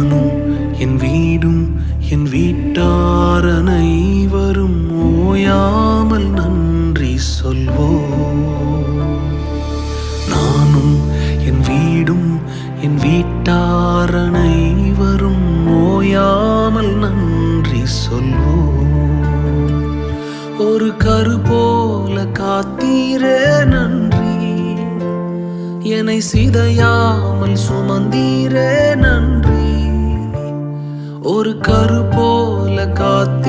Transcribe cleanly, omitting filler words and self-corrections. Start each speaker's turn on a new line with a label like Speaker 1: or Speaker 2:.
Speaker 1: நானும் என் வீடும் என் வீட்டார் அனைவரும் ஓயாமல் நன்றி சொல்வோம். நானும் என் வீடும் என் வீட்டார் அனைவரும் ஓயாமல் நன்றி சொல்வோம். ஒரு கரு போல காத்தீரே நன்றி, என்னை சிதையாமல் சுமந்தீரே நன்றி. ஒரு கரு போல காத்தீரே